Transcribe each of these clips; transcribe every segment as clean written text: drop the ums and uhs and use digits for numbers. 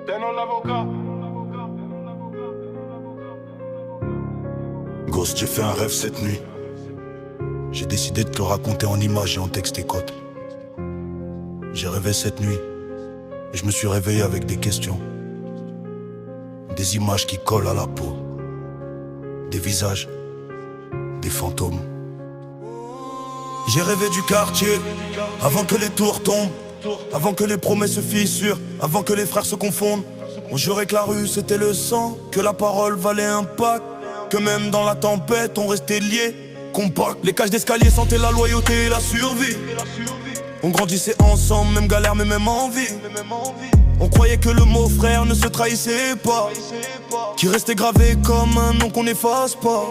Tenons l'avocat. Ghost, j'ai fait un rêve cette nuit. J'ai décidé de te le raconter en images et en texte et codes. J'ai rêvé cette nuit et je me suis réveillé avec des questions. Des images qui collent à la peau. Des visages, des fantômes. J'ai rêvé du quartier avant que les tours tombent, avant que les promesses se fissurent, avant que les frères se confondent. On jurait que la rue c'était le sang, que la parole valait un pacte, que même dans la tempête on restait liés, compact. Les cages d'escalier sentaient la loyauté et la survie. On grandissait ensemble, même galère mais même envie. On croyait que le mot frère ne se trahissait pas, qui restait gravé comme un nom qu'on n'efface pas.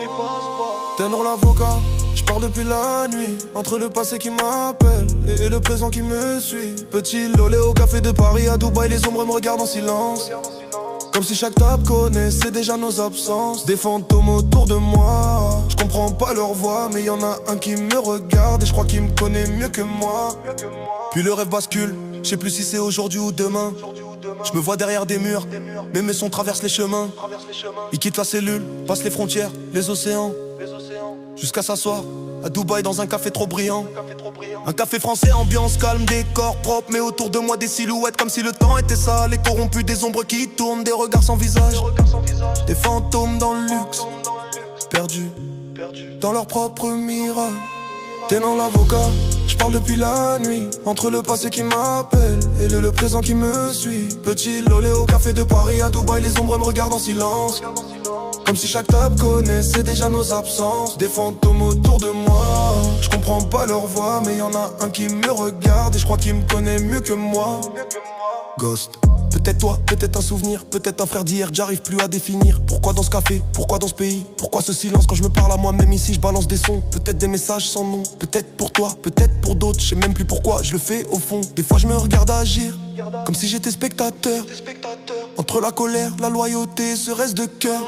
Tenons l'avocat, je pars depuis la nuit, entre le passé qui m'appelle et le présent qui me suit. Petit lolé au café de Paris, à Dubaï, les ombres me regardent en silence, comme si chaque table connaissait déjà nos absences. Des fantômes autour de moi, je comprends pas leur voix, mais y en a un qui me regarde et je crois qu'il me connaît mieux que moi. Puis le rêve bascule, je sais plus si c'est aujourd'hui ou demain. Je me vois derrière des murs, mais mes sons traversent les chemins. Ils quittent la cellule, passent les frontières, les océans, jusqu'à s'asseoir à Dubaï dans un café trop brillant. Un café français, ambiance calme, décor propre, mais autour de moi des silhouettes comme si le temps était sale et corrompu. Des ombres qui tournent, des regards sans visage, des fantômes dans le luxe, perdus dans leur propre mirage. Tenant l'avocat, je parle depuis la nuit, entre le passé qui m'appelle et le présent qui me suit. Petit lolé au café de Paris, à Dubaï, les ombres me regardent en silence, comme si chaque table connaissait déjà nos absences. Des fantômes autour de moi, je comprends pas leur voix, mais y en a un qui me regarde et je crois qu'il me connaît mieux que moi. Ghost, peut-être toi, peut-être un souvenir, peut-être un frère d'hier que j'arrive plus à définir. Pourquoi dans ce café, pourquoi dans ce pays, pourquoi ce silence quand je me parle à moi-même ici, je balance des sons. Peut-être des messages sans nom, peut-être pour toi, peut-être pour d'autres, je sais même plus pourquoi je le fais au fond. Des fois je me regarde agir, comme si j'étais spectateur, entre la colère, la loyauté, ce reste de cœur.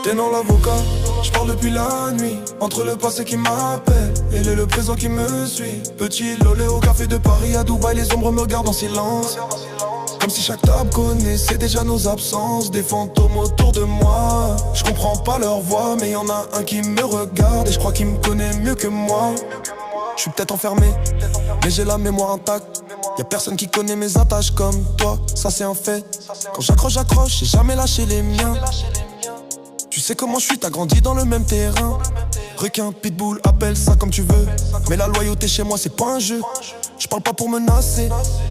Tenant l'avocat, je parle depuis la nuit, entre le passé qui m'appelle et le présent qui me suit. Petit lolé au café de Paris, à Dubaï, les ombres me regardent en silence, comme si chaque table connaissait déjà nos absences. Des fantômes autour de moi, je comprends pas leur voix, mais y en a un qui me regarde et je crois qu'il me connaît mieux que moi. Je suis peut-être enfermé, mais j'ai la mémoire intacte. Y'a personne qui connaît mes attaches comme toi, ça c'est un fait. Quand j'accroche, j'ai jamais lâché les miens. Tu sais comment je suis, t'as grandi dans le même terrain. Requin, pitbull, appelle ça comme tu veux, mais la loyauté chez moi c'est pas un jeu. Je parle pas pour menacer,